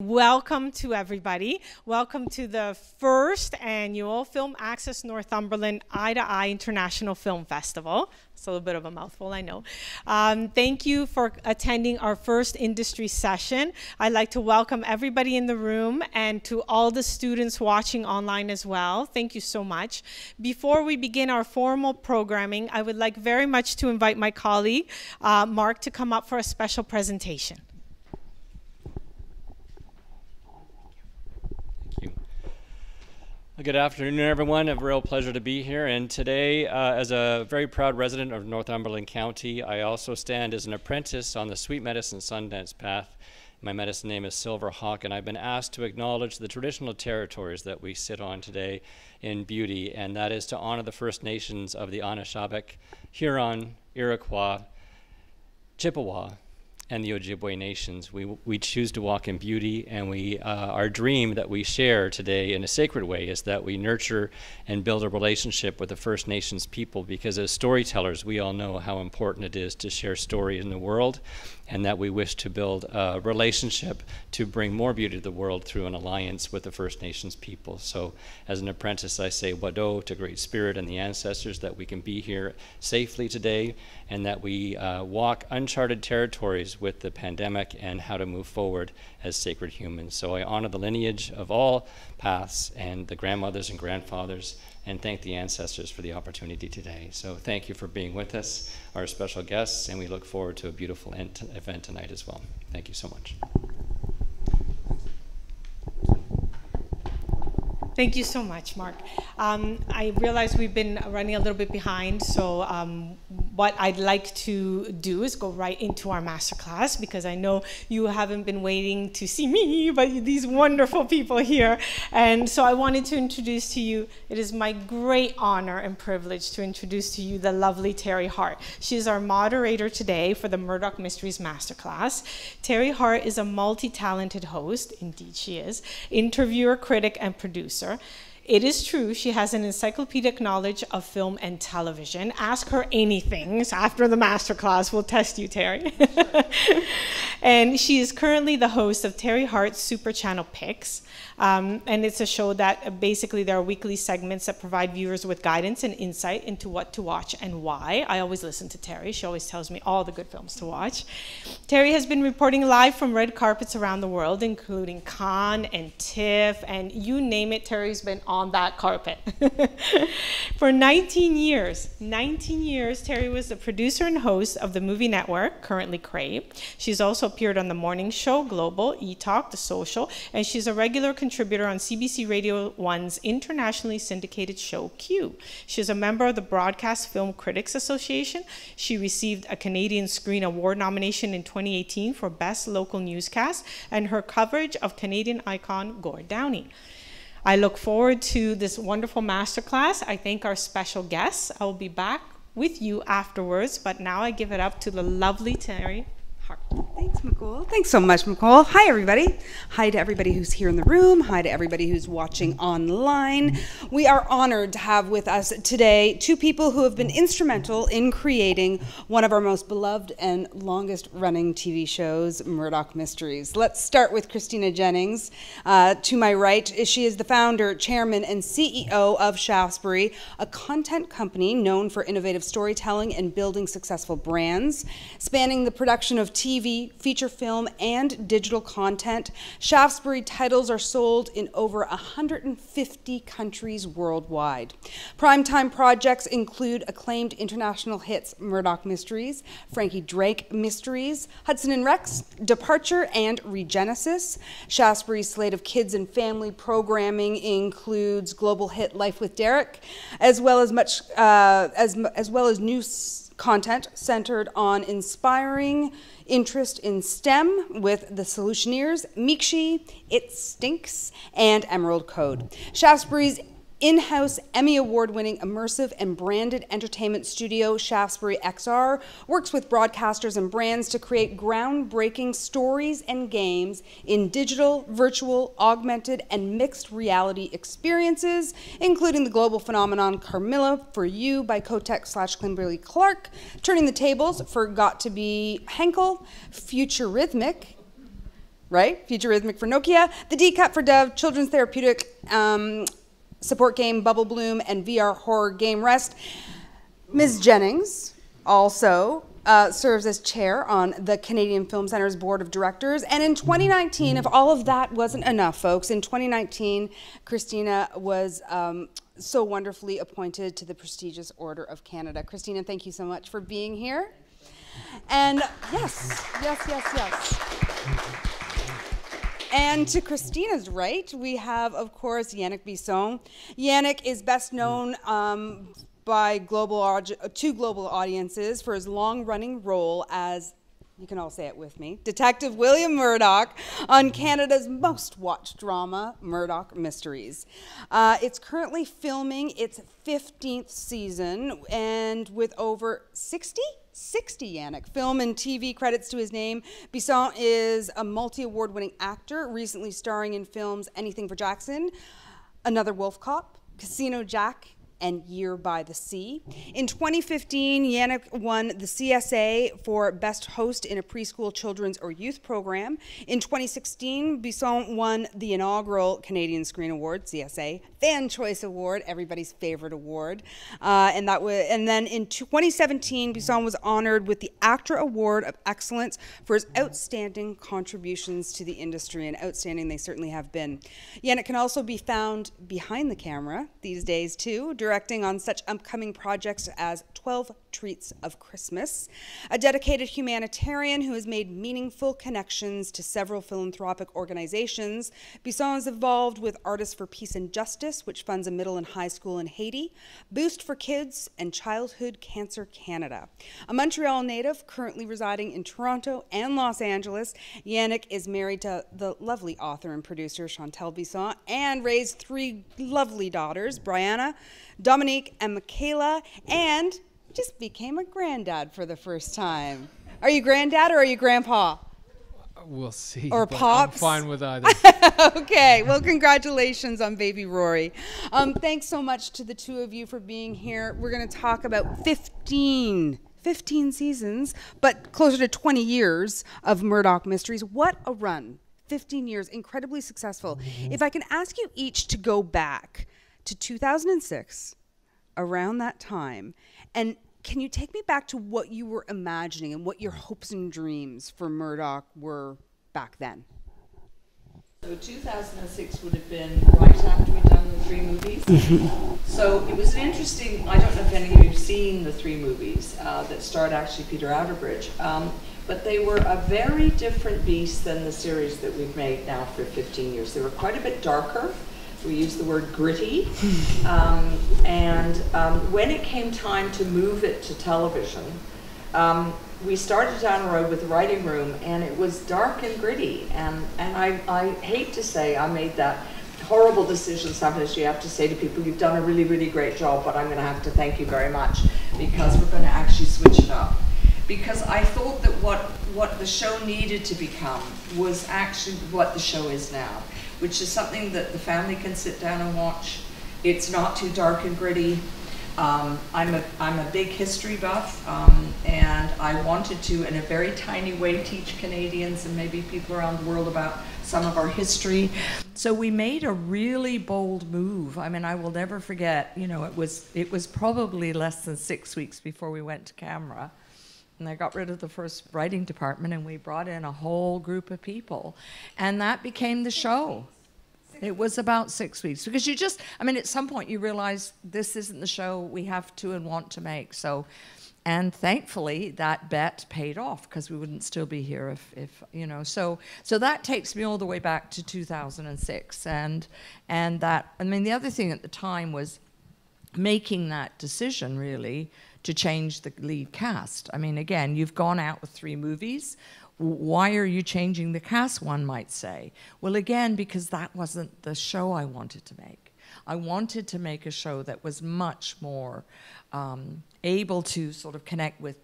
Welcome to everybody. Welcome to the first annual Film Access Northumberland Eye to Eye International Film Festival. It's a little bit of a mouthful, I know. Thank you for attending our first industry session. I'd like to welcome everybody in the room and to all the students watching online as well. Thank you so much. Before we begin our formal programming, I would like very much to invite my colleague, Mark, to come up for a special presentation. Good afternoon, everyone. A real pleasure to be here. And today, as a very proud resident of Northumberland County, I also stand as an apprentice on the Sweet Medicine Sundance path. My medicine name is Silver Hawk, and I've been asked to acknowledge the traditional territories that we sit on today in beauty, and that is to honor the First Nations of the Anishinaabe, Huron, Iroquois, Chippewa, and the Ojibwe nations. We choose to walk in beauty, and our dream that we share today in a sacred way is that we nurture and build a relationship with the First Nations people, because as storytellers, we all know how important it is to share story in the world, and that we wish to build a relationship to bring more beauty to the world through an alliance with the First Nations people. So as an apprentice, I say Wado to Great Spirit and the ancestors, that we can be here safely today, and that we walk uncharted territories with the pandemic and how to move forward as sacred humans. So I honor the lineage of all paths and the grandmothers and grandfathers, and thank the ancestors for the opportunity today. So thank you for being with us, our special guests, and we look forward to a beautiful event tonight as well. Thank you so much. Thank you so much, Mark. I realize we've been running a little bit behind, so what I'd like to do is go right into our masterclass, because I know you haven't been waiting to see me, but these wonderful people here. And so I wanted to introduce to you, it is my great honor and privilege to introduce to you the lovely Teri Hart. She is our moderator today for the Murdoch Mysteries Master Class. Teri Hart is a multi-talented host, indeed she is, interviewer, critic, and producer. It is true, she has an encyclopedic knowledge of film and television. Ask her anything after the masterclass. We'll test you, Teri. And she is currently the host of Teri Hart's Super Channel Picks. And it's a show that basically there are weekly segments that provide viewers with guidance and insight into what to watch and why. I always listen to Teri. She always tells me all the good films to watch. Teri has been reporting live from red carpets around the world, including Cannes and TIFF, and you name it, Teri's been on that carpet. For 19 years, Teri was the producer and host of the Movie Network, currently Crave. She's also appeared on The Morning Show, Global, E-Talk, The Social, and she's a regular contributor on CBC Radio 1's internationally syndicated show Q. She is a member of the Broadcast Film Critics Association. She received a Canadian Screen Award nomination in 2018 for Best Local Newscast, and her coverage of Canadian icon Gord Downie. I look forward to this wonderful masterclass. I thank our special guests. I will be back with you afterwards, but now I give it up to the lovely Teri Hart. Thanks, Nicole. Thanks so much, Nicole. Hi, everybody. Hi to everybody who's here in the room. Hi to everybody who's watching online. We are honored to have with us today two people who have been instrumental in creating one of our most beloved and longest running TV shows, Murdoch Mysteries. Let's start with Christina Jennings. To my right, she is the founder, chairman, and CEO of Shaftesbury, a content company known for innovative storytelling and building successful brands. Spanning the production of TV, feature film, and digital content, Shaftesbury titles are sold in over 150 countries worldwide. Primetime projects include acclaimed international hits Murdoch Mysteries, Frankie Drake Mysteries, Hudson and Rex, Departure, and Regenesis. Shaftesbury's slate of kids and family programming includes global hit Life with Derek, as well as new content centered on inspiring interest in STEM with The Solutioneers, Meekshi, It Stinks, and Emerald Code. Shaftesbury's in-house Emmy Award-winning immersive and branded entertainment studio, Shaftesbury XR, works with broadcasters and brands to create groundbreaking stories and games in digital, virtual, augmented, and mixed reality experiences, including the global phenomenon Carmilla for You by Kotek / Clark, Turning the Tables for Got to Be Henkel, Futurrhythmic, right? Future Rhythmic for Nokia, the D-Cup for Dove, Children's Therapeutic Support Game Bubble Bloom, and VR Horror Game Rest. Ms. Jennings also serves as chair on the Canadian Film Centre's Board of Directors. And in 2019, if all of that wasn't enough, folks, in 2019, Christina was so wonderfully appointed to the prestigious Order of Canada. Christina, thank you so much for being here. And yes. And to Christina's right, we have, of course, Yannick Bison. Yannick is best known by two global audiences for his long-running role as, you can all say it with me, Detective William Murdoch on Canada's most watched drama, Murdoch Mysteries. It's currently filming its 15th season, and with over 60 Yannick film and TV credits to his name. Bisson is a multi-award winning actor, recently starring in films Anything for Jackson, Another Wolf Cop, Casino Jack, and Year by the Sea. In 2015, Yannick won the CSA for Best Host in a Preschool Children's or Youth Program. In 2016, Bisson won the inaugural Canadian Screen Award, CSA, Fan Choice Award, everybody's favorite award. And then in 2017, Bisson was honored with the ACTRA Award of Excellence for his outstanding contributions to the industry, and outstanding they certainly have been. Yannick can also be found behind the camera these days too, directing on such upcoming projects as 12 Treats of Christmas, a dedicated humanitarian who has made meaningful connections to several philanthropic organizations. Bisson is involved with Artists for Peace and Justice, which funds a middle and high school in Haiti, Boost for Kids, and Childhood Cancer Canada. A Montreal native currently residing in Toronto and Los Angeles, Yannick is married to the lovely author and producer Chantal Bisson and raised 3 lovely daughters, Brianna, Dominique, and Michaela, and just became a granddad for the first time. Are you granddad or are you grandpa? We'll see. Or pops? I'm fine with either. Okay, well, congratulations on baby Rory. Thanks so much to the two of you for being here. We're going to talk about 15 seasons, but closer to 20 years of Murdoch Mysteries. What a run. 15 years, incredibly successful. If I can ask you each to go back to 2006, around that time, and can you take me back to what you were imagining and what your hopes and dreams for Murdoch were back then? So 2006 would have been right after we'd done the 3 movies. So it was an interesting, I don't know if any of you have seen the 3 movies that starred actually Peter Outerbridge, but they were a very different beast than the series that we've made now for 15 years. They were quite a bit darker. We use the word gritty. When it came time to move it to television, we started down the road with the writing room, and it was dark and gritty. And I hate to say I made that horrible decision. Sometimes you have to say to people, you've done a really, really great job, but I'm going to have to thank you very much, because we're going to actually switch it up. Because I thought that what the show needed to become was actually what the show is now, which is something that the family can sit down and watch. It's not too dark and gritty. I'm a big history buff, and I wanted to, in a very tiny way, teach Canadians and maybe people around the world about some of our history. So we made a really bold move. I mean, I will never forget, you know, it was probably less than 6 weeks before we went to camera. And I got rid of the first writing department, and we brought in a whole group of people. And that became the show. It was about 6 weeks. Because you just, I mean, at some point you realize this isn't the show we have to and want to make. So, and thankfully that bet paid off, because we wouldn't still be here if you know. So that takes me all the way back to 2006. And that, I mean, the other thing at the time was making that decision, really, to change the lead cast. I mean, again, you've gone out with 3 movies. Why are you changing the cast, one might say? Well, again, because that wasn't the show I wanted to make. I wanted to make a show that was much more able to sort of connect with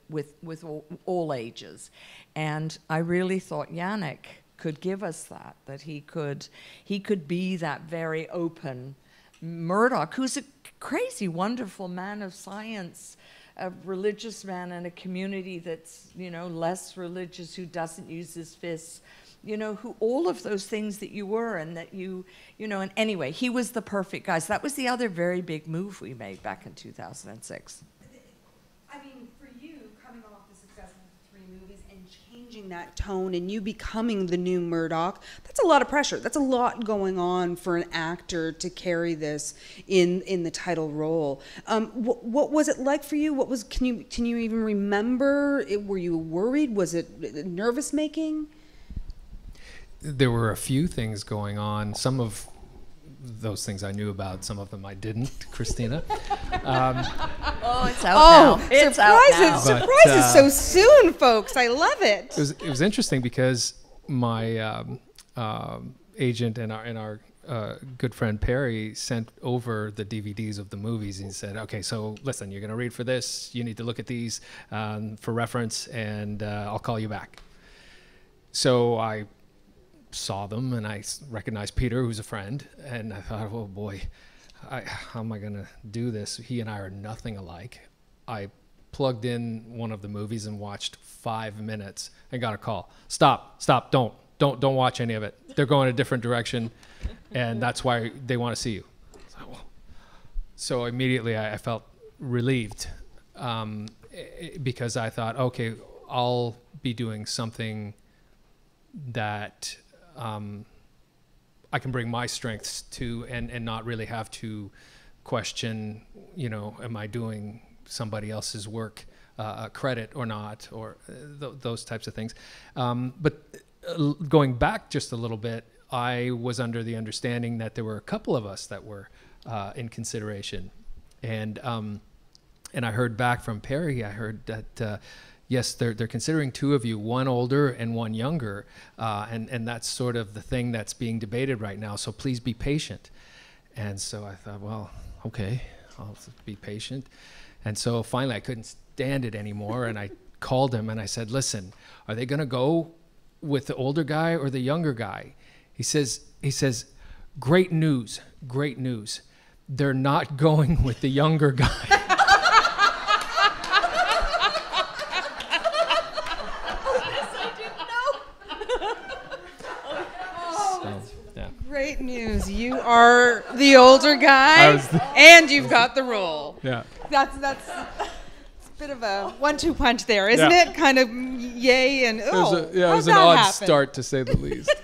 all ages. And I really thought Yannick could give us that he could be that very open Murdoch, who's a crazy, wonderful man of science, a religious man in a community that's, you know, less religious, who doesn't use his fists, you know, who all of those things that you were, and that you know, and anyway, he was the perfect guy. So that was the other very big move we made back in 2006. I mean, for you, coming off the success of 3 movies and changing that tone and you becoming the new Murdoch, that's a lot of pressure. That's a lot going on for an actor to carry this in the title role. What was it like for you? Can you even remember? Were you worried? Was it nervous making? There were a few things going on. Some of those things I knew about, some of them I didn't, Christina. Oh, it's out now. It's surprises, out now. surprises so soon, folks. I love it. It was interesting because my agent and our good friend Perry sent over the DVDs of the movies, and he said, okay, so listen, you're going to read for this. You need to look at these for reference, and I'll call you back. So I saw them, and I recognized Peter, who's a friend, and I thought, oh boy, how am I going to do this? He and I are nothing alike. I plugged in one of the movies and watched 5 minutes and got a call. Stop, don't watch any of it. They're going a different direction, and that's why they want to see you. So immediately I felt relieved because I thought, okay, I'll be doing something that I can bring my strengths to, and not really have to question, you know, am I doing somebody else's work credit or not, or those types of things. But going back just a little bit, I was under the understanding that there were a couple of us that were in consideration, and I heard back from Perry. I heard that yes, they're considering 2 of you, one older and one younger, and that's sort of the thing that's being debated right now. So please be patient. And so I thought, well, okay, I'll be patient. And so finally, I couldn't stand it anymore, and I called him and I said, listen, are they going to go with the older guy or the younger guy? He says, great news. They're not going with the younger guy. Great news. You are the older guy, and you've got the role. Yeah. That's a bit of a 1-2 punch there, isn't it? Kind of yay and oh. It was an odd start, to say the least.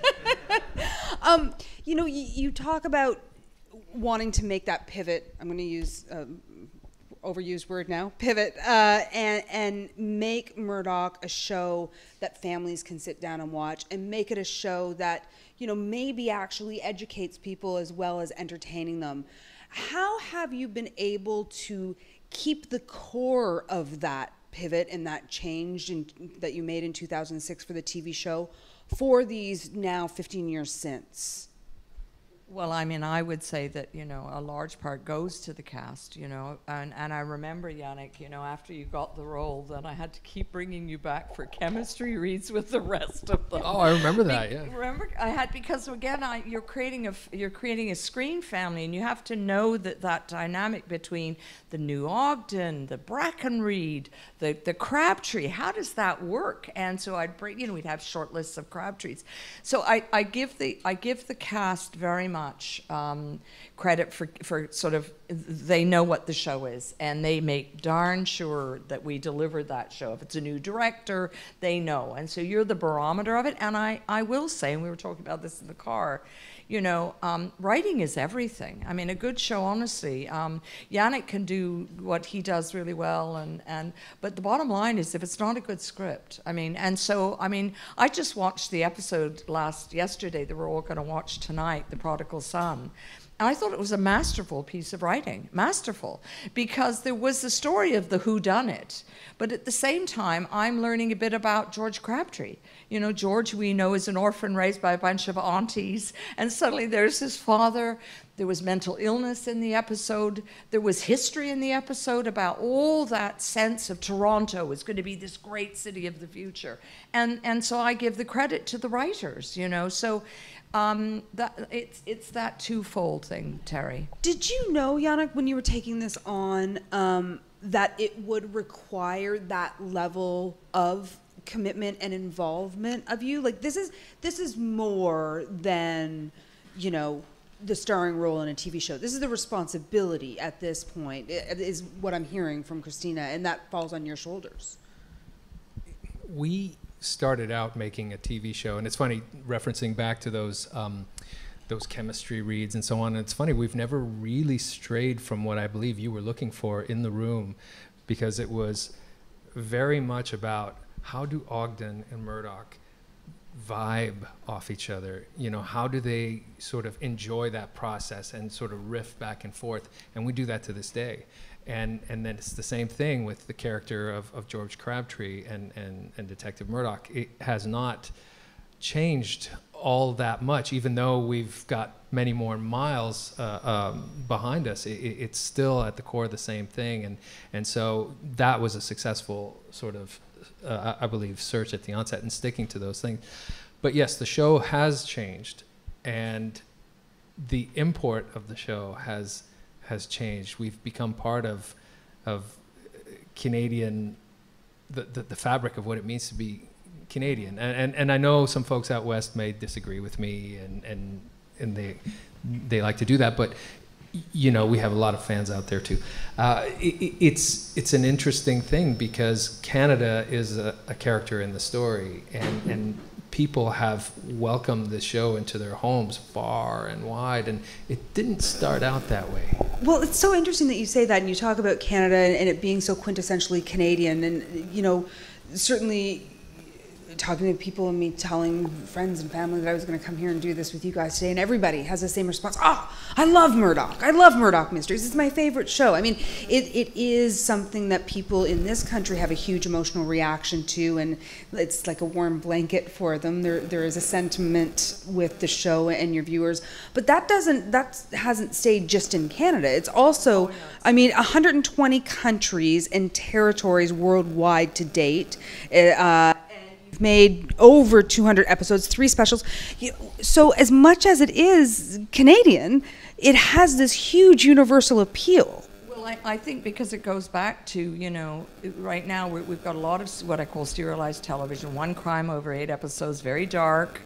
You know, you talk about wanting to make that pivot. I'm going to use overused word now, pivot, and make Murdoch a show that families can sit down and watch, and make it a show that, you know, maybe actually educates people as well as entertaining them. How have you been able to keep the core of that pivot and that change that you made in 2006 for the TV show for these now 15 years since? Well, I mean, I would say that, you know, a large part goes to the cast, you know, and I remember, Yannick, you know, after you got the role, then I had to keep bringing you back for chemistry reads with the rest of them. Oh, I remember that, yeah. Remember, I had, because again, you're creating a screen family, and you have to know that dynamic between the New Ogden, the Brackenreed, the Crabtree. How does that work? And so I'd bring, you know, we'd have short lists of Crabtrees. So I give the cast very much credit for sort of, they know what the show is, and they make darn sure that we deliver that show. If it's a new director, they know, and so you're the barometer of it. And I will say, and we were talking about this in the car, you know, writing is everything. I mean, a good show, honestly. Yannick can do what he does really well, but the bottom line is, if it's not a good script, I mean, and so, I mean, I just watched the episode yesterday that we're all going to watch tonight, The Prodigal Son. And I thought it was a masterful piece of writing, masterful, because there was the story of the whodunit, but at the same time, I'm learning a bit about George Crabtree. You know, George, we know, is an orphan raised by a bunch of aunties, and suddenly there's his father. There was mental illness in the episode. There was history in the episode about all that sense of Toronto is going to be this great city of the future. And so I give the credit to the writers, you know, so it's that twofold thing, Teri. Did you know, Yannick, when you were taking this on, that it would require that level of commitment and involvement of you? Like, this is more than, you know, the starring role in a TV show. This is the responsibility at this point, is what I'm hearing from Christina, and that falls on your shoulders. We started out making a TV show, and it's funny referencing back to those chemistry reads and so on. And it's funny, we've never really strayed from what I believe you were looking for in the room, because it was very much about how do Ogden and Murdoch vibe off each other. You know, how do they sort of enjoy that process and sort of riff back and forth? And we do that to this day. And then it's the same thing with the character of George Crabtree and Detective Murdoch. It has not changed all that much, even though we've got many more miles behind us. It's still at the core the same thing, and so that was a successful sort of, I believe, search at the onset and sticking to those things. But yes, the show has changed, and the import of the show has changed. We've become part of Canadian, the fabric of what it means to be Canadian, and I know some folks out west may disagree with me, and they like to do that, but you know, we have a lot of fans out there too. It's an interesting thing, because Canada is a character in the story, and people have welcomed the show into their homes far and wide, and it didn't start out that way. Well, it's so interesting that you say that, and you talk about Canada and it being so quintessentially Canadian, and you know, certainly talking to people and me telling friends and family that I was going to come here and do this with you guys today, and everybody has the same response. Oh, I love Murdoch. I love Murdoch Mysteries. It's my favorite show. I mean, it is something that people in this country have a huge emotional reaction to, and it's like a warm blanket for them. There is a sentiment with the show and your viewers, but that hasn't stayed just in Canada. It's also, I mean, 120 countries and territories worldwide to date. Made over 200 episodes, 3 specials. So as much as it is Canadian, it has this huge universal appeal. Well, I think because it goes back to, you know, right now we've got a lot of what I call serialized television. One crime over 8 episodes, very dark,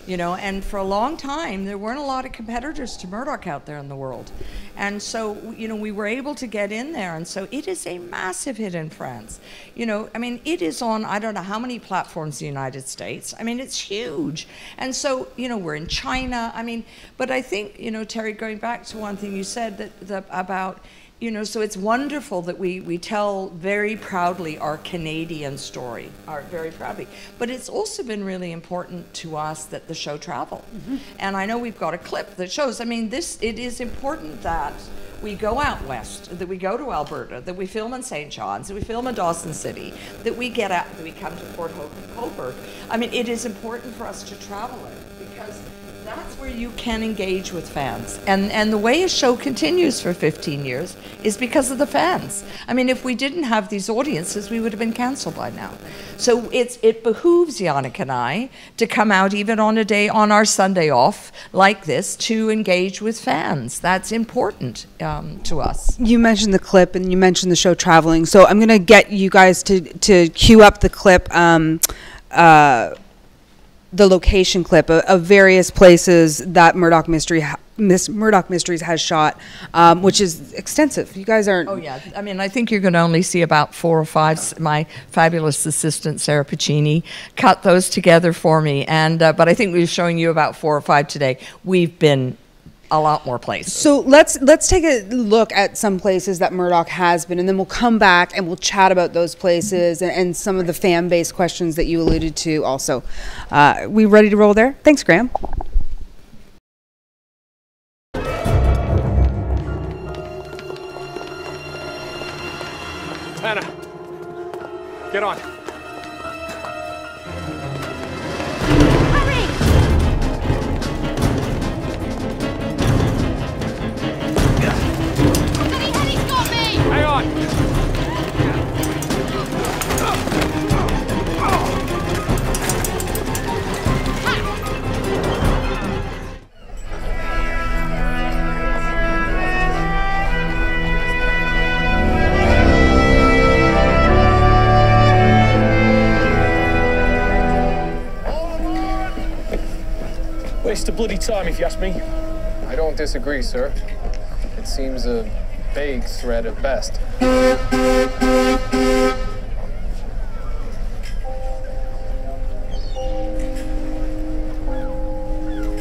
you know, and for a long time there weren't a lot of competitors to Murdoch out there in the world. And so, you know, we were able to get in there, and so it is a massive hit in France. You know, I mean, it is on, I don't know how many platforms in the United States. I mean, it's huge. And so, you know, we're in China. I mean, but I think, you know, Teri, going back to one thing you said about, you know, so it's wonderful that we tell very proudly our Canadian story, very proudly. But it's also been really important to us that the show travel. Mm-hmm. And I know we've got a clip that shows, I mean, it is important that we go out west, that we go to Alberta, that we film in St. John's, that we film in Dawson City, that we get out, that we come to Port Hope and Coburg. I mean, it is important for us to travel it, because that's where you can engage with fans. And the way a show continues for 15 years is because of the fans. I mean, if we didn't have these audiences, we would have been canceled by now. So it behooves Yannick and I to come out even on a day, on our Sunday off like this, to engage with fans. That's important to us. You mentioned the clip and you mentioned the show traveling. So I'm going to get you guys to cue up the clip, the location clip of various places that Murdoch Mysteries has shot, which is extensive. You guys aren't... Oh, yeah. I mean, I think you're going to only see about 4 or 5. My fabulous assistant, Sarah Piccini, cut those together for me. And but I think we're showing you about 4 or 5 today. We've been a lot more places. So let's take a look at some places that Murdoch has been, and then we'll come back and we'll chat about those places and some of the fan-based questions that you alluded to also. We ready to roll there? Thanks, Graham. Hannah, get on. Hang on! of bloody time, if you ask me. I don't disagree, sir. It seems a vague threat at best.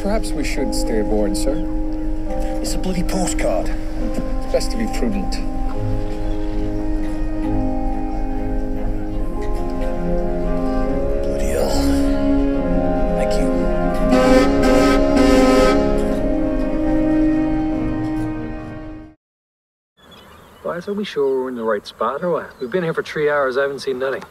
Perhaps we should stay aboard, sir. It's a bloody postcard. It's best to be prudent. Bloody hell. Thank you. Boys, are we sure we're in the right spot or what? We've been here for 3 hours, I haven't seen nothing.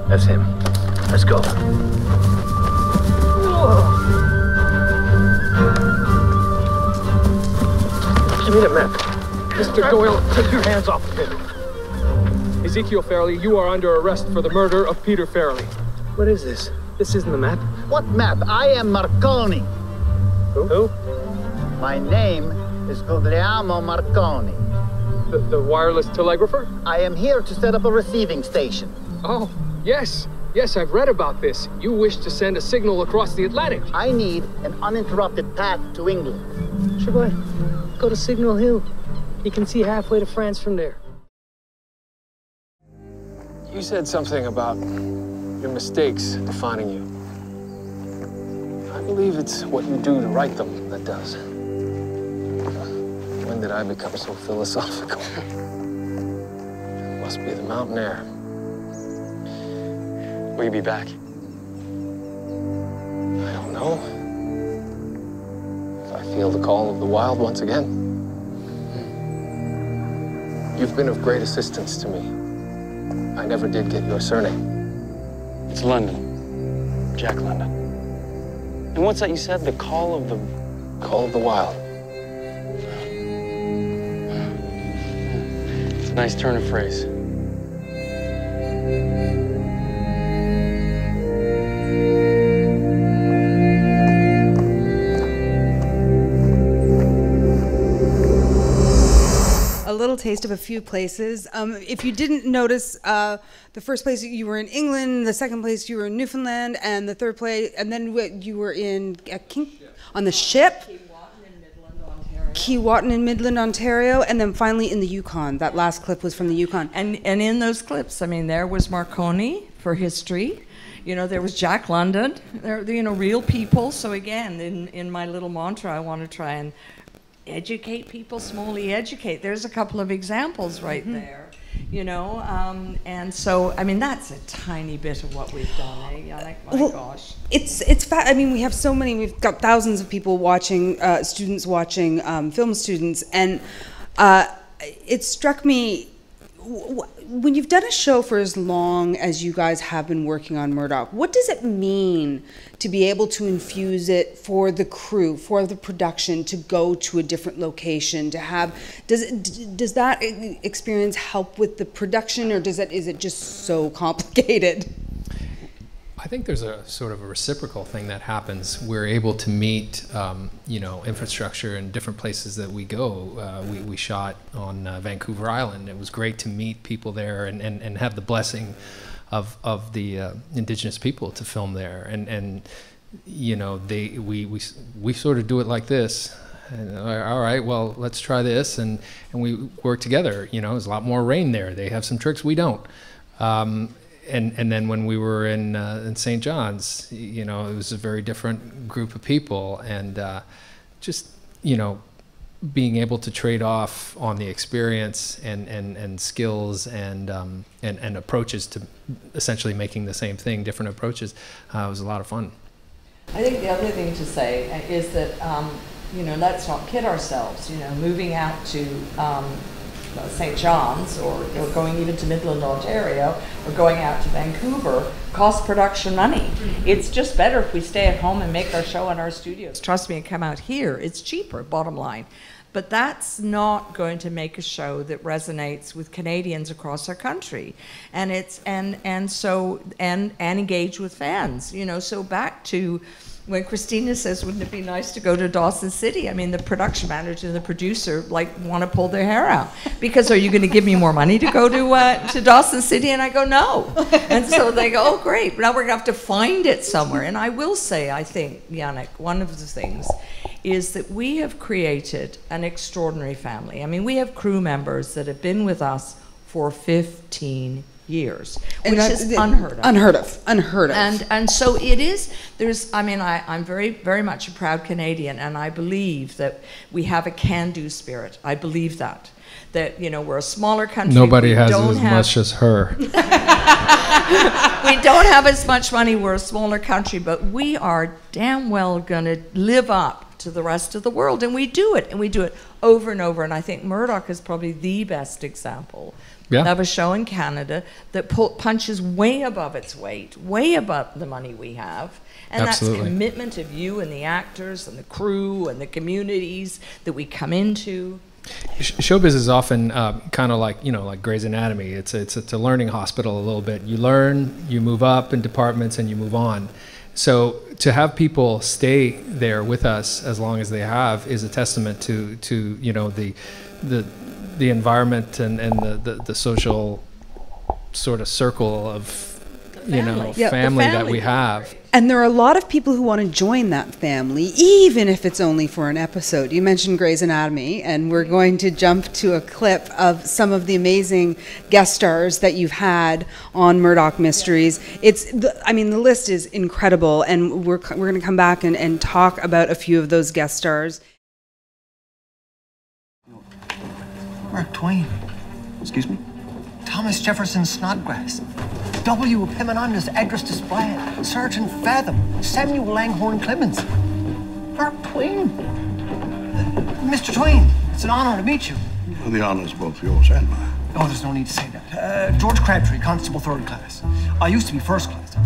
That's him. Let's go. Give me the map. Mr. Doyle, take your hands off of him. Ezekiel Farrelly, you are under arrest for the murder of Peter Farrelly. What is this? This isn't the map. What map? I am Marconi. Who? My name is Guglielmo Marconi. The wireless telegrapher? I am here to set up a receiving station. Oh, yes. Yes, I've read about this. You wish to send a signal across the Atlantic. I need an uninterrupted path to England. Sure, boy. Go to Signal Hill. You can see halfway to France from there. You said something about your mistakes defining you. I believe it's what you do to right them that does. When did I become so philosophical? Must be the mountain air. Will you be back? I don't know. If I feel the call of the wild once again. You've been of great assistance to me. I never did get your surname. It's London. Jack London. And what's that you said? The call of the... Call of the wild. It's a nice turn of phrase. A little taste of a few places. If you didn't notice, the first place you were in England, the second place you were in Newfoundland, and the third place, and then you were in on the ship. Keewatin in Midland, Ontario, and then finally in the Yukon. That last clip was from the Yukon. And in those clips, I mean, there was Marconi for history. You know, there was Jack London. There, you know, real people. So again, in my little mantra, I want to try and educate people, smallly educate. There's a couple of examples right there, you know, and so, I mean, that's a tiny bit of what we've done, eh, Yannick? My gosh. I mean, we have so many, we've got thousands of people watching, students watching, film students, and it struck me, when you've done a show for as long as you guys have been working on Murdoch, what does it mean to be able to infuse it for the crew, for the production, to go to a different location, to have, does that experience help with the production, or is it just so complicated? I think there's a sort of a reciprocal thing that happens. We're able to meet, you know, infrastructure in different places that we go. We shot on Vancouver Island. It was great to meet people there and have the blessing of the Indigenous people to film there. And you know, we sort of do it like this. And, all right, well, let's try this, and we work together. You know, there's a lot more rain there. They have some tricks we don't. And then when we were in St. John's, you know, it was a very different group of people, and just, you know, being able to trade off on the experience and skills and approaches to essentially making the same thing, different approaches, was a lot of fun. I think the other thing to say is that, you know, let's not kid ourselves, you know, moving out to St. John's or going even to Midland, Ontario, or going out to Vancouver costs production money. It's just better if we stay at home and make our show in our studios. Trust me, and come out here, it's cheaper, bottom line. But that's not going to make a show that resonates with Canadians across our country, and engage with fans. You know, so back to when Christina says, wouldn't it be nice to go to Dawson City? I mean, the production manager and the producer want to pull their hair out because are you going to give me more money to go to Dawson City? And I go, no. And so they go, oh, great. Now we're going to have to find it somewhere. And I will say, I think, Yannick, one of the things is that we have created an extraordinary family. I mean, we have crew members that have been with us for 15 years, which is unheard of. Unheard of. And so it is, I'm very, very much a proud Canadian, and I believe that we have a can-do spirit. I believe that, we're a smaller country. Nobody has as much as her. We don't have as much money, we're a smaller country, but we are damn well gonna live up to the rest of the world, and we do it over and over, and I think Murdoch is probably the best example of a show in Canada that punches way above its weight, way above the money we have. And Absolutely. That's commitment of you and the actors and the crew and the communities that we come into. Showbiz is often kind of like Grey's Anatomy. It's a learning hospital a little bit. You learn, you move up in departments, and you move on. So to have people stay there with us as long as they have is a testament to the environment and the social sort of circle of family that we have. And there are a lot of people who want to join that family, even if it's only for an episode. You mentioned Grey's Anatomy, and we're going to jump to a clip of some of the amazing guest stars that you've had on Murdoch Mysteries. The list is incredible, and we're going to come back and talk about a few of those guest stars. Mark Twain. Excuse me? Thomas Jefferson Snodgrass. W. Epaminondas Address Display. Sergeant Fathom. Samuel Langhorne Clemens. Mark Twain. Mr. Twain, it's an honor to meet you. Well, the honor is both yours and mine. Oh, there's no need to say that. George Crabtree, Constable 3rd Class. I used to be 1st Class.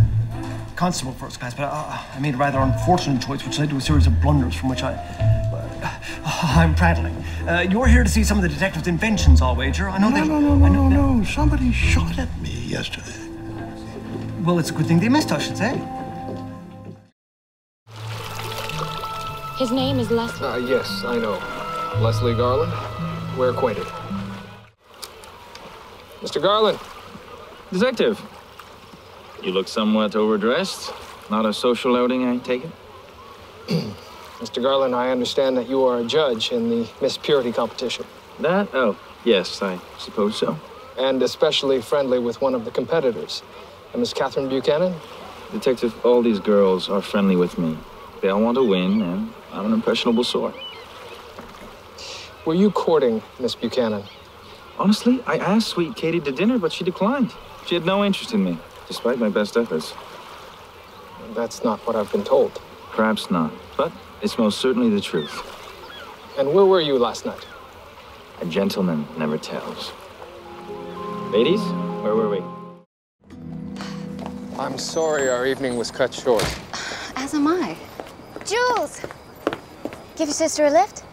Constable 1st Class, but I made a rather unfortunate choice, which led to a series of blunders from which I'm prattling. You're here to see some of the detectives' inventions, I'll wager. I know No. Somebody shot at me yesterday. Well, it's a good thing they missed, I should say. His name is Leslie. Yes, I know. Leslie Garland. We're acquainted. Mr. Garland. Detective. You look somewhat overdressed. Not a social outing, I take it? Mr. Garland, I understand that you are a judge in the Miss Purity competition. That? Oh, yes, I suppose so. And especially friendly with one of the competitors, Miss Catherine Buchanan? Detective, all these girls are friendly with me. They all want to win, and I'm an impressionable sort. Were you courting Miss Buchanan? Honestly, I asked Sweet Katie to dinner, but she declined. She had no interest in me, despite my best efforts. That's not what I've been told. Perhaps not, but it's most certainly the truth. And where were you last night? A gentleman never tells. Ladies, where were we? I'm sorry our evening was cut short. As am I. Jules! Give your sister a lift?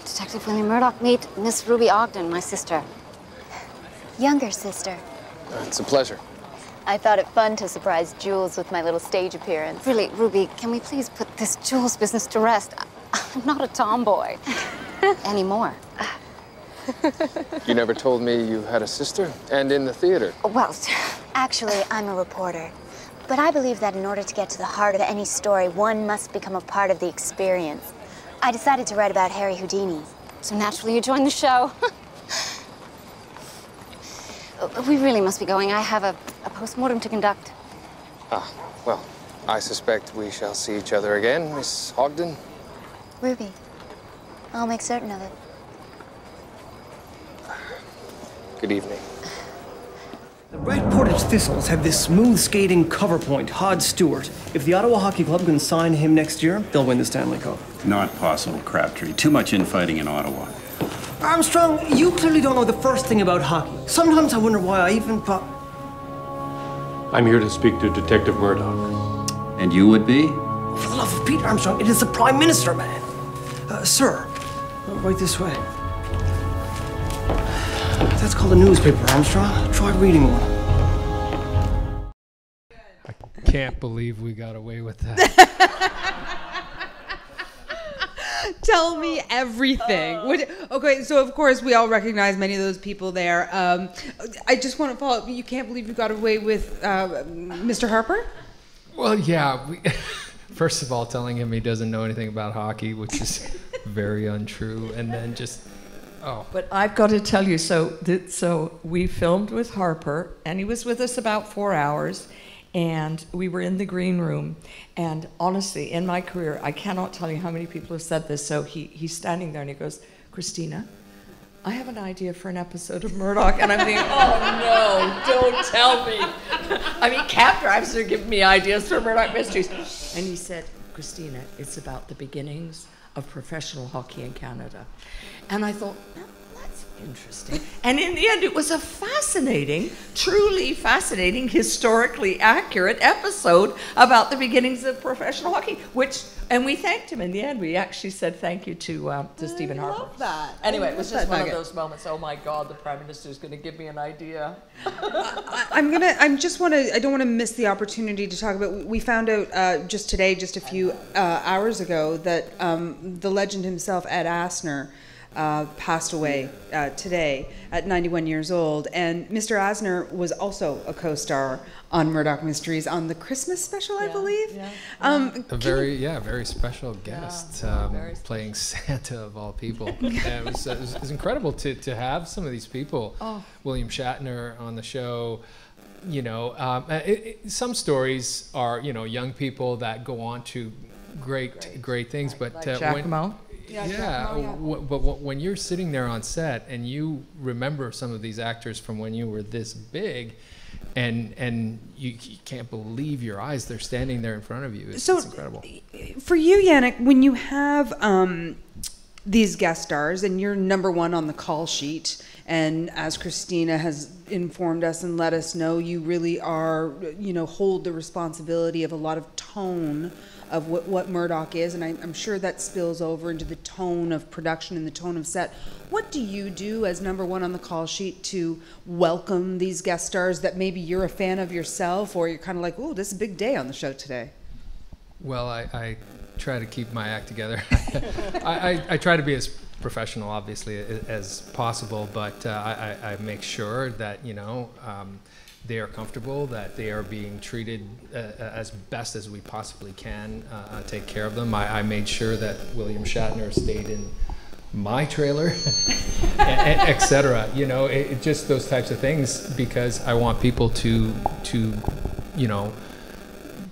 Detective William Murdoch, meet Miss Ruby Ogden, my sister. Younger sister. It's a pleasure. I thought it fun to surprise Jules with my little stage appearance. Really, Ruby, can we please put this Jules business to rest? I'm not a tomboy. Anymore. You never told me you had a sister, and in the theater. Well, actually, I'm a reporter. But I believe that in order to get to the heart of any story, one must become a part of the experience. I decided to write about Harry Houdini. So naturally, you joined the show. We really must be going. I have a post-mortem to conduct. Well, I suspect we shall see each other again, Miss Ogden. Ruby, I'll make certain of it. Good evening. The Red Portage Thistles have this smooth skating cover point, Hod Stewart. If the Ottawa Hockey Club can sign him next year, they'll win the Stanley Cup. Not possible, Crabtree. Too much infighting in Ottawa. Armstrong, you clearly don't know the first thing about hockey. Sometimes I wonder why I even thought... I'm here to speak to Detective Murdoch. And you would be? For the love of Pete, Armstrong, it is the Prime Minister, man. Sir, right this way. That's called a newspaper, Armstrong. Try reading one. can't believe we got away with that. Tell me everything. Okay, so of course we all recognize many of those people there. I just want to follow up. You can't believe you got away with Mr. Harper? Well, yeah. First of all, telling him he doesn't know anything about hockey, which is very untrue, and then just, oh. But I've got to tell you, so we filmed with Harper, and he was with us about 4 hours, and we were in the green room, and honestly, in my career, I cannot tell you how many people have said this. So he's standing there, and he goes, "Christina, I have an idea for an episode of Murdoch," and I'm thinking, "Oh no, don't tell me." I mean, cab drivers are giving me ideas for Murdoch Mysteries. And he said, "Christina, it's about the beginnings of professional hockey in Canada." And I thought, "Oh, that's interesting." And in the end, it was a fascinating, truly fascinating, historically accurate episode about the beginnings of professional hockey, and we thanked him in the end. We actually said thank you to Stephen Harper. I love that. Anyway, it was just one of those moments. Oh my God, the Prime Minister is going to give me an idea. I don't want to miss the opportunity to talk about. We found out just today, just a few hours ago, that the legend himself, Ed Asner, passed away today at 91 years old. And Mr. Asner was also a co-star on Murdoch Mysteries on the Christmas special, I believe. Yeah. A very special guest, playing Santa of all people. And it was incredible to have some of these people. Oh. William Shatner on the show. Some stories are young people that go on to great things, but like Giacomo. But when you're sitting there on set and you remember some of these actors from when you were this big, and you can't believe your eyes, they're standing there in front of you. It's incredible. For you, Yannick, when you have these guest stars and you're number one on the call sheet, and as Christina has informed us and let us know, you really are, hold the responsibility of a lot of tone of what Murdoch is, and I'm sure that spills over into the tone of production and the tone of set. What do you do as number one on the call sheet to welcome these guest stars that maybe you're a fan of yourself, or you're kind of like, oh, this is a big day on the show today? Well, I try to keep my act together. I try to be as professional, obviously, as possible, but I make sure that, they are comfortable, that they are being treated as best as we possibly can, take care of them. I made sure that William Shatner stayed in my trailer, etc. Just those types of things, because I want people to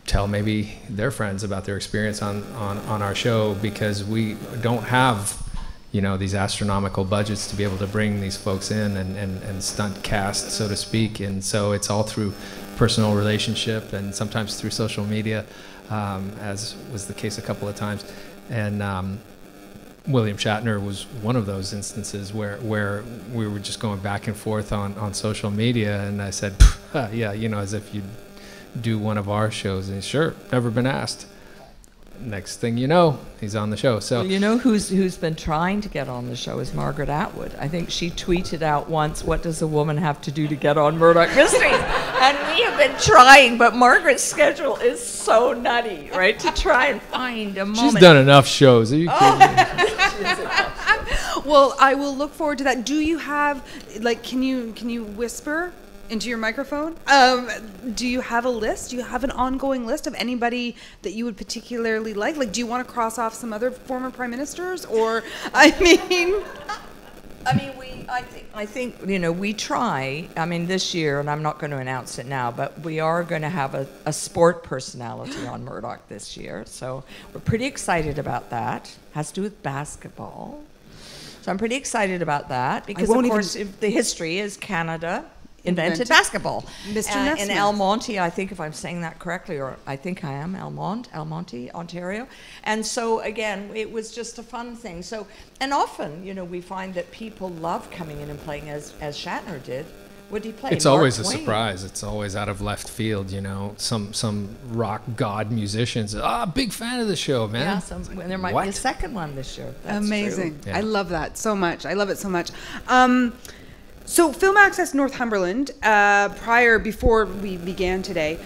tell maybe their friends about their experience on our show, because we don't have these astronomical budgets to be able to bring these folks in and stunt cast, so to speak. And so it's all through personal relationship and sometimes through social media, as was the case a couple of times. And William Shatner was one of those instances where we were just going back and forth on social media. And I said, yeah, as if you'd do one of our shows. And sure, never been asked. Next thing you know, he's on the show. So well, who's been trying to get on the show is Margaret Atwood. I think she tweeted out once, "What does a woman have to do to get on Murdoch Mysteries?" And we have been trying, but Margaret's schedule is so nutty, right? To try and find a moment. She's done enough shows. Are you kidding me? Well, I will look forward to that. Do you have, can you whisper into your microphone? Do you have a list? Do you have an ongoing list of anybody that you would particularly like? Do you want to cross off some other former prime ministers? Or, I think we try. This year, and I'm not going to announce it now, but we are going to have a sport personality on Murdoch this year. So we're pretty excited about that. Has to do with basketball. So I'm pretty excited about that, because of course the history is Canada invented basketball. Mr. In Almonte, I think, if I'm saying that correctly, or I think I am, Almonte, Ontario. And so, again, it was just a fun thing. So, and often, we find that people love coming in and playing as Shatner did. What did he play? It's always a surprise. It's always out of left field, Some rock god musicians, big fan of the show, man. Yeah, and there might be a second one this year. That's amazing. Yeah. I love that so much. I love it so much. So Film Access Northumberland, before we began today,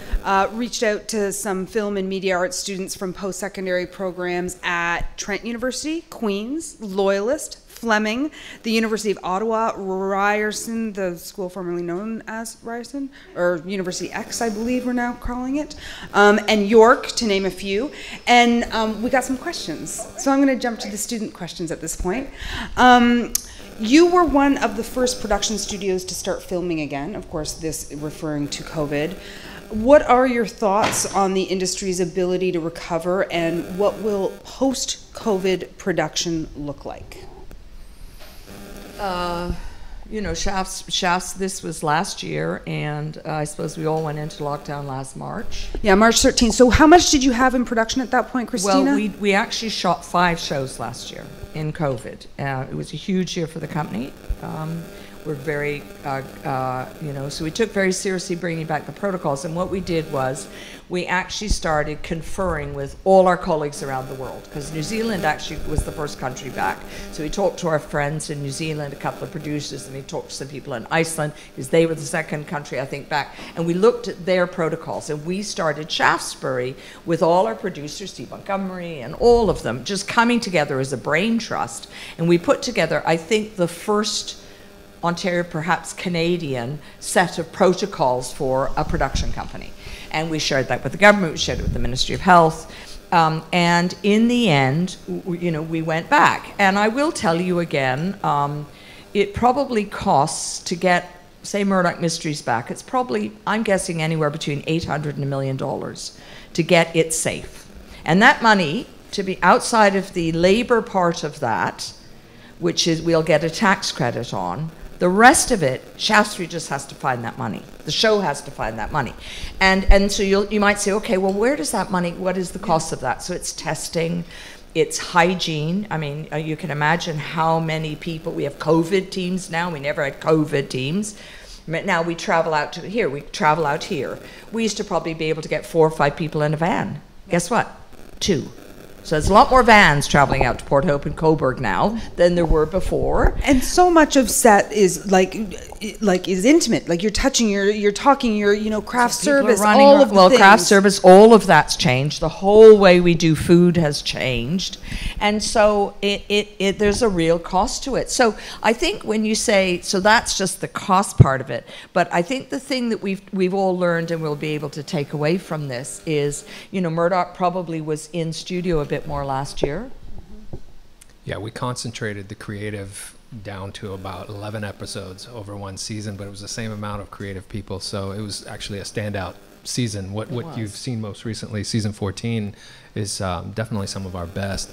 reached out to some film and media arts students from post-secondary programs at Trent University, Queen's, Loyalist, Fleming, the University of Ottawa, Ryerson, the school formerly known as Ryerson, or University X, I believe we're now calling it, and York, to name a few. And we got some questions. So I'm going to jump to the student questions at this point. You were one of the first production studios to start filming again, of course, this referring to COVID. What are your thoughts on the industry's ability to recover, and what will post-COVID production look like? You know, Shafts, this was last year, and I suppose we all went into lockdown last March. Yeah, March 13th. So how much did you have in production at that point, Christina? Well, we actually shot 5 shows last year in COVID. It was a huge year for the company. We're very, you know, so we took very seriously bringing back the protocols. And what we did was we actually started conferring with all our colleagues around the world, because New Zealand actually was the first country back. So we talked to our friends in New Zealand, a couple of producers, and we talked to some people in Iceland, because they were the second country, I think, back. And we looked at their protocols, and we started Shaftesbury with all our producers, Steve Montgomery and all of them, just coming together as a brain trust. And we put together, I think, the first Ontario, perhaps Canadian, set of protocols for a production company. And we shared that with the government, we shared it with the Ministry of Health, and in the end, you know, we went back. And I will tell you again, it probably costs to get, say, Murdoch Mysteries back, it's probably, I'm guessing, anywhere between $800 and $1 million to get it safe. And that money, to be outside of the labor part of that, which is we'll get a tax credit on, the rest of it, Shaftesbury just has to find that money. The show has to find that money. And so you might say, okay, well, where does that money, what is the cost of that? So it's testing, it's hygiene. I mean, you can imagine how many people, we have COVID teams now, we never had COVID teams. Now we travel out to here, we travel out here. We used to probably be able to get 4 or 5 people in a van. Guess what? 2. So there's a lot more vans traveling out to Port Hope and Coburg now than there were before. And so much of set is like is intimate. Like you're touching, you're talking, you know, craft service, all of the things. Craft service, all of that's changed. The whole way we do food has changed. And so there's a real cost to it. So I think when you say, so that's just the cost part of it. But I think the thing that we've all learned and we'll be able to take away from this is, you know, Murdoch probably was in studio a bit more last year. Yeah, we concentrated the creative down to about 11 episodes over one season, but it was the same amount of creative people, so it was actually a standout season. What you've seen most recently, season 14, is definitely some of our best.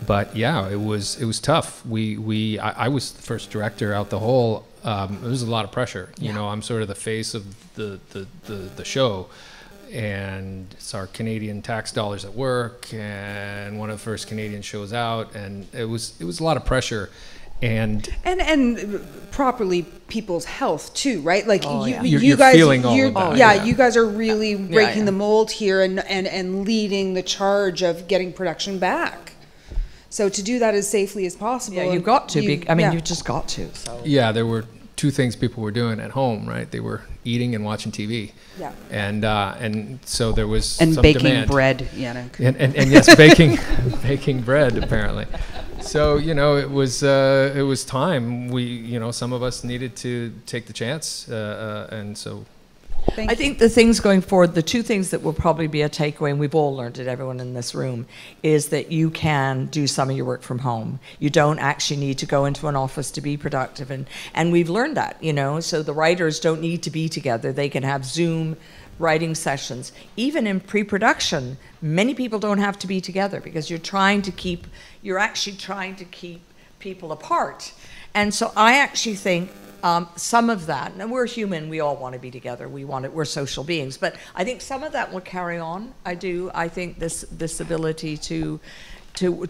But yeah, it was tough. I was the first director out the whole. It was a lot of pressure. You know, I'm sort of the face of the show. And it's our Canadian tax dollars at work, and one of the first Canadian shows out, and it was a lot of pressure, and properly people's health too, right? Like you're guys, feeling all of that. You guys are really breaking the mold here and leading the charge of getting production back. So to do that as safely as possible. Yeah, you've got to. You've just got to. So. Yeah, there were 2 things people were doing at home, right? They were eating and watching TV. Yeah. And so there was some baking demand. Bread, Yannick. And yes, baking bread apparently. So, you know, it was time. We, you know, some of us needed to take the chance, and so. I think the things going forward, the 2 things that will probably be a takeaway, and we've all learned it, everyone in this room, is that you can do some of your work from home. You don't actually need to go into an office to be productive, and we've learned that, you know, so the writers don't need to be together. They can have Zoom writing sessions. Even in pre-production, many people don't have to be together because you're actually trying to keep people apart. And so I actually think some of that, and we're human, we all want to be together, we're social beings, but I think some of that will carry on. I think this ability to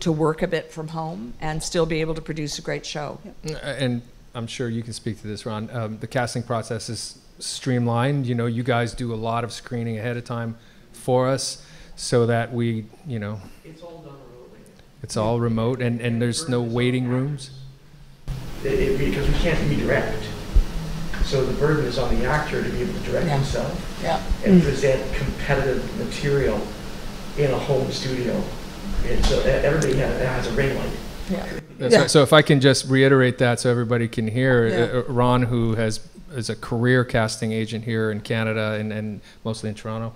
work a bit from home and still be able to produce a great show. And I'm sure you can speak to this, Ron. The casting process is streamlined. You know, you guys do a lot of screening ahead of time for us so that we, you know, it's all done remotely. It's all remote, and there's no waiting rooms. Because we can't redirect. So the burden is on the actor to be able to direct himself and present competitive material in a home studio. And so everybody has a ring light. That's right. So if I can just reiterate that so everybody can hear, Ron, who is a career casting agent here in Canada and mostly in Toronto,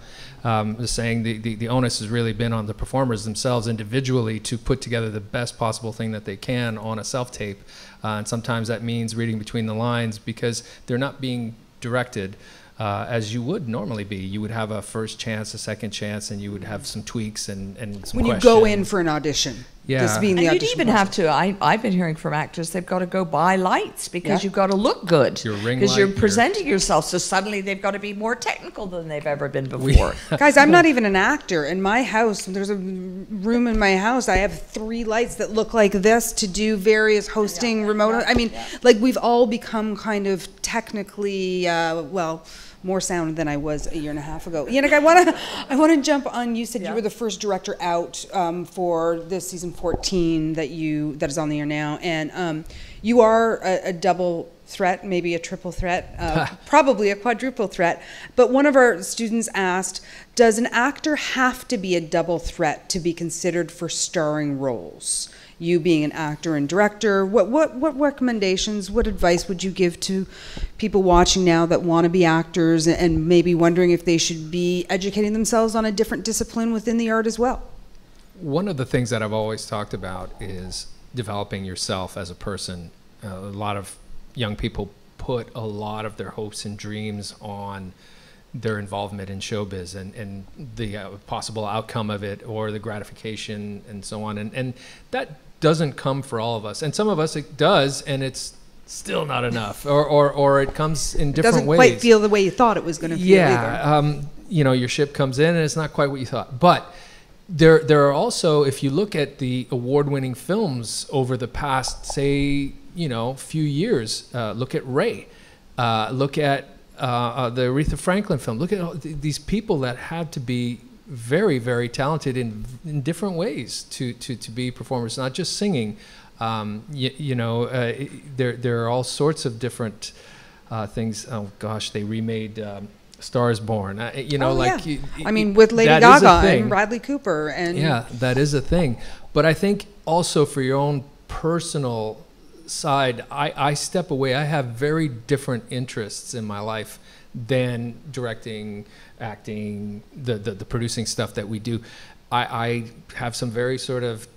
is saying the onus has really been on the performers themselves individually to put together the best possible thing that they can on a self-tape. And sometimes that means reading between the lines because they're not being directed as you would normally be. You would have a first chance, a second chance, and you would have some tweaks and some when questions. you go in for an audition. This being the and you'd audition even process. have to, I've been hearing from actors, they've got to go buy lights because you've got to look good. Your ring because you're light, presenting yourself, so suddenly they've got to be more technical than they've ever been before. Guys, I'm not even an actor. In my house, there's a room in my house, I have 3 lights that look like this to do various hosting remote. I mean, like we've all become kind of technically, more sound than I was a year and a half ago. Yannick, I want to jump on. You said you were the first director out for this season 14 that is on the air now, and you are a double threat, maybe a triple threat, probably a quadruple threat. But one of our students asked, does an actor have to be a double threat to be considered for starring roles? You being an actor and director, what recommendations, what advice would you give to people watching now that want to be actors and maybe wondering if they should be educating themselves on a different discipline within the art as well? One of the things that I've always talked about is developing yourself as a person. A lot of young people put a lot of their hopes and dreams on their involvement in showbiz and the possible outcome of it or the gratification and so on. And that doesn't come for all of us. And some of us it does, and it's still not enough. Or it comes in different ways. It doesn't quite feel the way you thought it was going to feel either. Your ship comes in and it's not quite what you thought. But there are also, if you look at the award-winning films over the past, say, few years, look at Ray, look at the Aretha Franklin film. Look at these people that had to be very, very talented in different ways to be performers, not just singing. There are all sorts of different things. Oh gosh, they remade Star is Born. I mean, with Lady Gaga and Bradley Cooper and that is a thing. But I think also for your own personal side, I step away. I have very different interests in my life than directing, acting, the producing stuff that we do. I have some very sort of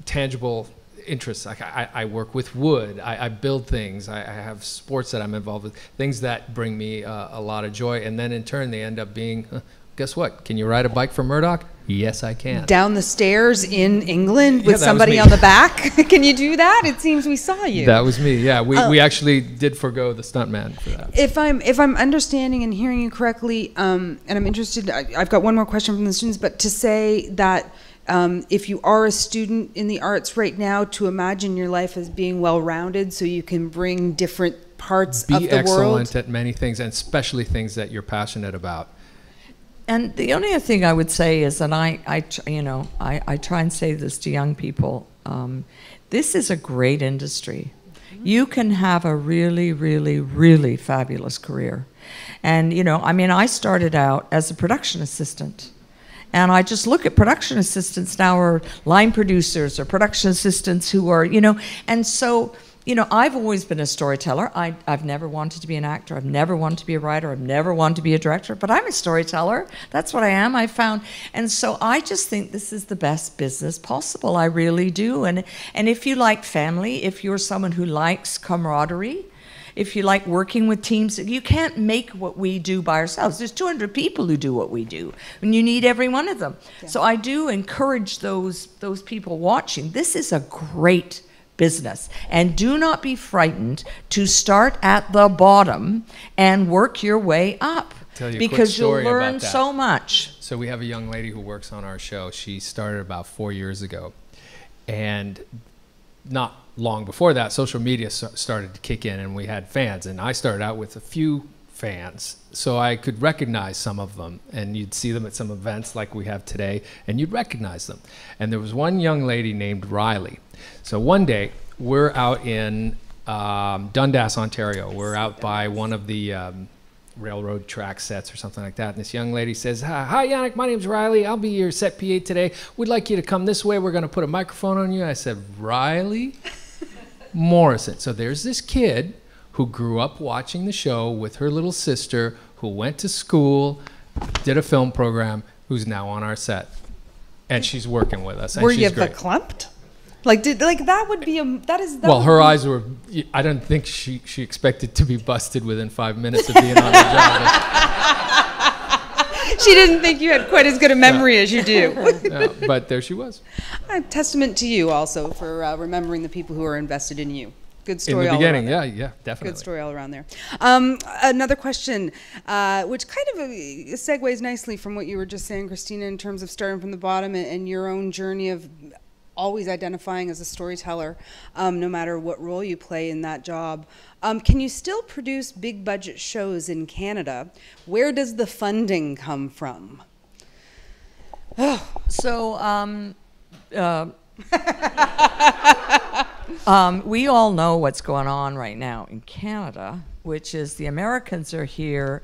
tangible interests. Like I work with wood, I build things, I have sports that I'm involved with, things that bring me a lot of joy, and then in turn they end up being, guess what? Can you ride a bike for Murdoch? Yes, I can. Down the stairs in England with somebody on the back? Can you do that? It seems we saw you. That was me, yeah. We actually did forgo the stuntman for that. If I'm understanding and hearing you correctly, and I'm interested, I've got one more question from the students, but to say that if you are a student in the arts right now, to imagine your life as being well-rounded so you can bring different parts of the world. Be excellent at many things, and especially things that you're passionate about. And the only other thing I would say is, and I try and say this to young people, this is a great industry. You can have a really, really, really fabulous career. And, I started out as a production assistant. And I just look at production assistants now, or line producers or production assistants who are, and so, I've always been a storyteller. I've never wanted to be an actor. I've never wanted to be a writer. I've never wanted to be a director, but I'm a storyteller. That's what I am, I found. And so I just think this is the best business possible. I really do. And if you like family, if you're someone who likes camaraderie, if you like working with teams, you can't make what we do by ourselves. There's 200 people who do what we do, and you need every one of them. Yeah. So I do encourage those people watching. This is a great business, and do not be frightened to start at the bottom and work your way up, because you'll learn so much. So we have a young lady who works on our show. She started about 4 years ago, and not long before that, social media started to kick in, and we had fans, and I started out with a few fans, so I could recognize some of them, and you'd see them at some events like we have today, and you'd recognize them. And there was one young lady named Riley. So one day we're out in Dundas, Ontario. We're out by one of the railroad track sets or something like that. And this young lady says, "Hi, Yannick, my name's Riley. I'll be your set PA today. We'd like you to come this way. We're going to put a microphone on you." I said, "Riley Morrison." So there's this kid who grew up watching the show with her little sister, who went to school, did a film program, who's now on our set. And she's working with us. And Were she's you great. verklempt? Like, that would be Well, her eyes were, I don't think she expected to be busted within 5 minutes of being on the job. She didn't think you had quite as good a memory as you do. Yeah, but there she was. A testament to you also for remembering the people who are invested in you. Good story. In the beginning, yeah, definitely. Good story all around there. Another question, which kind of segues nicely from what you were just saying, Christina, in terms of starting from the bottom and your own journey of always identifying as a storyteller, no matter what role you play in that job. Can you still produce big budget shows in Canada? Where does the funding come from? So, we all know what's going on right now in Canada, which is the Americans are here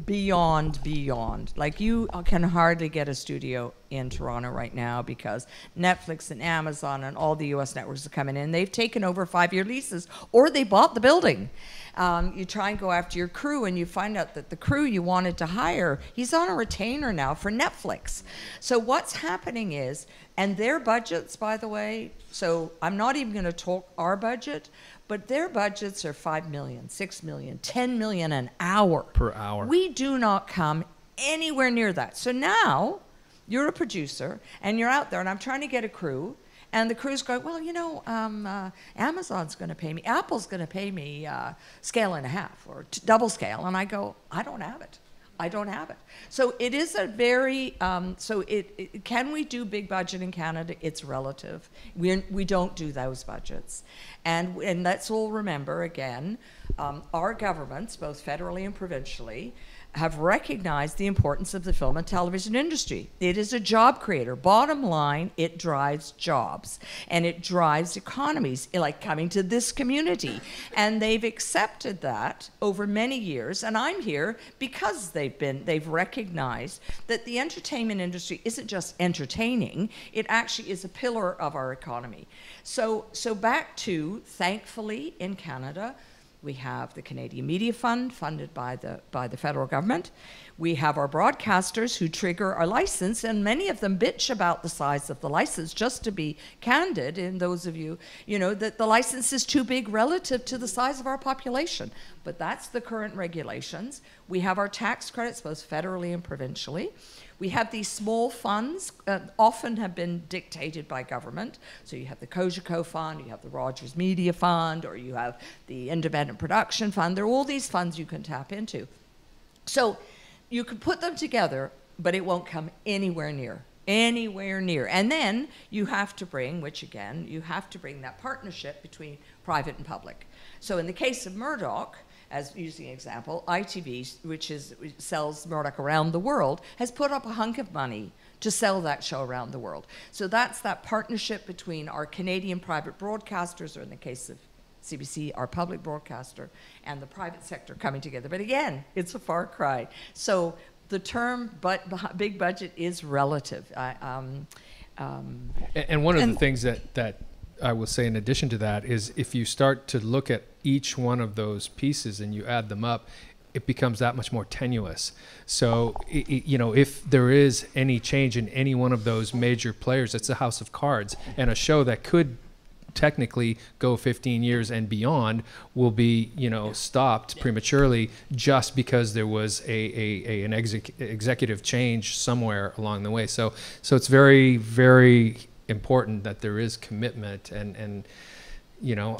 beyond. Like, you can hardly get a studio in Toronto right now because Netflix and Amazon and all the US networks are coming in. They've taken over 5-year leases, or they bought the building. You try and go after your crew, and you find out that the crew you wanted to hire, he's on a retainer now for Netflix. So what's happening is, and their budgets, by the way, so I'm not even going to talk our budget, but their budgets are $5 million, $6 million, $10 million an hour. Per hour. We do not come anywhere near that. So now you're a producer and you're out there, and I'm trying to get a crew, and the crew's going, well, you know, Amazon's going to pay me, Apple's going to pay me scale and a half or double scale, and I go, I don't have it. I don't have it. So it is a very, can we do big budget in Canada? It's relative. We don't do those budgets. And let's all remember, again, our governments, both federally and provincially, have recognized the importance of the film and television industry. It is a job creator. Bottom line, it drives jobs and it drives economies, like coming to this community. And they've accepted that over many years. And I'm here because they've recognized that the entertainment industry isn't just entertaining, it actually is a pillar of our economy. So back to, thankfully, in Canada, we have the Canadian Media Fund, funded by the federal government. We have our broadcasters who trigger our license, and many of them bitch about the size of the license. Just to be candid, and those of you, that the license is too big relative to the size of our population. But that's the current regulations. We have our tax credits, both federally and provincially. We have these small funds, often have been dictated by government. So you have the Cogeco Fund, you have the Rogers Media Fund, or you have the Independent Production Fund. There are all these funds you can tap into. So you can put them together, but it won't come anywhere near. And then you have to bring, which again, you have to bring that partnership between private and public. So in the case of Murdoch, as using an example, ITV, which sells Murdoch around the world, has put up a hunk of money to sell that show around the world. So that's that partnership between our Canadian private broadcasters, or in the case of CBC, our public broadcaster, and the private sector coming together. But again, it's a far cry. So the term big budget is relative. And one of the things that I will say in addition to that is, if you start to look at each one of those pieces and you add them up, it becomes that much more tenuous. So, if there is any change in any one of those major players, it's a house of cards, and a show that could technically go 15 years and beyond will be, stopped prematurely just because there was an executive change somewhere along the way. So it's very, very important that there is commitment, and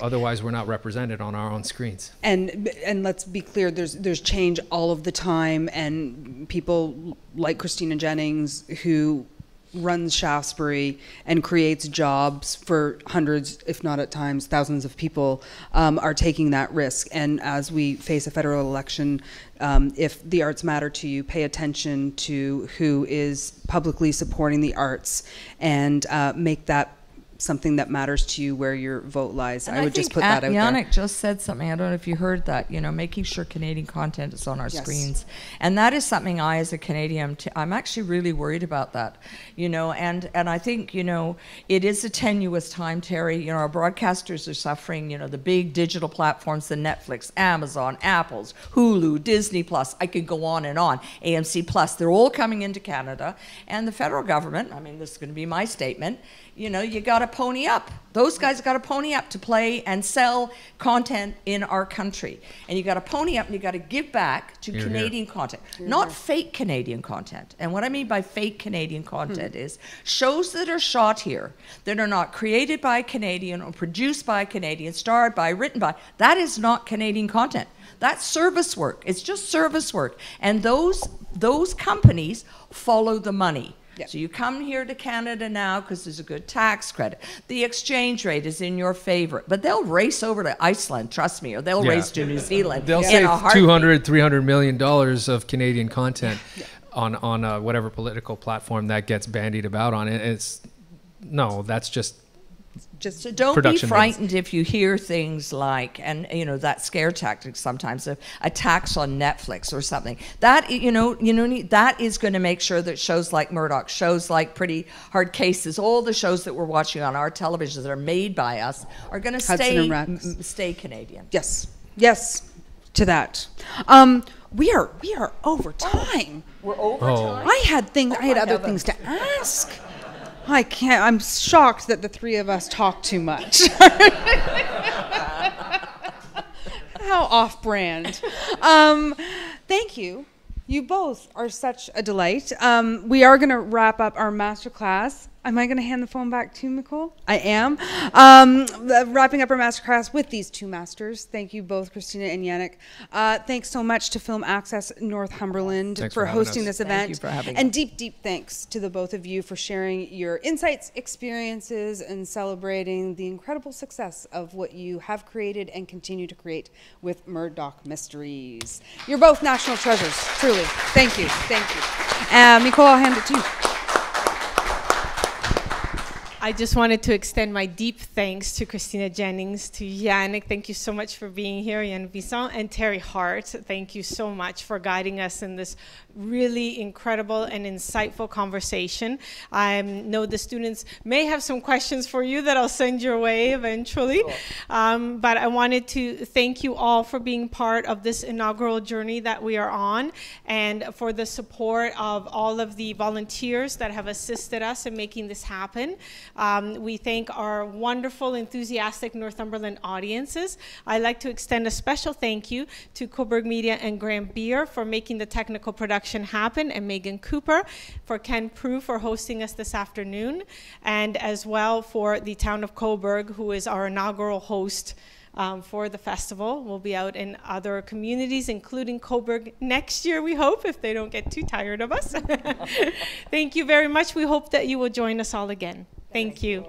otherwise we're not represented on our own screens. And let's be clear, there's change all of the time, and people like Christina Jennings, who runs Shaftesbury and creates jobs for hundreds, if not at times thousands of people, are taking that risk. And as we face a federal election, if the arts matter to you, pay attention to who is publicly supporting the arts, and make that something that matters to you, where your vote lies. And I would just think put that out Yannick there. just said something. I don't know if you heard that. You know, making sure Canadian content is on our Yes. screens, and that is something I, as a Canadian, I'm actually really worried about that. You know, and I think, you know, it is a tenuous time, Teri. You know, our broadcasters are suffering. You know, the big digital platforms, the Netflix, Amazon, Apple's, Hulu, Disney Plus. I could go on and on. AMC Plus. They're all coming into Canada, and the federal government. I mean, this is going to be my statement. You know, you got to pony up. Those guys got to pony up to play and sell content in our country. And you got to pony up and you got to give back to Canadian content, not fake Canadian content. And what I mean by fake Canadian content is shows that are shot here, that are not created by a Canadian or produced by a Canadian, starred by, written by. That is not Canadian content. That's service work. It's just service work. And those companies follow the money. So you come here to Canada now because there's a good tax credit. The exchange rate is in your favor. But they'll race over to Iceland, trust me, or they'll race to New Zealand. They'll save $200, $300 million of Canadian content on whatever political platform that gets bandied about on it. That's just so don't be frightened if you hear things like, and you know, that scare tactic sometimes of attacks on Netflix or something. That that is going to make sure that shows like Murdoch, shows like Pretty Hard Cases, all the shows that we're watching on our televisions that are made by us are going to stay Canadian. Yes, to that. We are over time. We're over time. I had other things to ask. I can't. I'm shocked that the three of us talk too much. How off-brand. Thank you. You both are such a delight. We are going to wrap up our masterclass. Am I going to hand the phone back to Nicole? I am. Wrapping up our masterclass with these two masters. Thank you both, Christina and Yannick. Thanks so much to Film Access Northumberland for hosting this event. Thank you for having us. And deep thanks to the both of you for sharing your insights, experiences, and celebrating the incredible success of what you have created and continue to create with Murdoch Mysteries. You're both national treasures, truly. Thank you. Thank you. Nicole, I'll hand it to you. I just wanted to extend my deep thanks to Christina Jennings, to Yannick. Thank you so much for being here, Yannick Bison, and Teri Hart. Thank you so much for guiding us in this really incredible and insightful conversation. I know the students may have some questions for you that I'll send your way eventually. Cool. But I wanted to thank you all for being part of this inaugural journey that we are on, and for the support of all of the volunteers that have assisted us in making this happen. We thank our wonderful, enthusiastic Northumberland audiences. I'd like to extend a special thank you to Coburg Media and Graham Beer for making the technical production happen, and Megan Cooper, for Ken Prue for hosting us this afternoon, and as well for the town of Coburg, who is our inaugural host for the festival. We'll be out in other communities, including Coburg next year, we hope, if they don't get too tired of us. Thank you very much. We hope that you will join us all again. Thank you.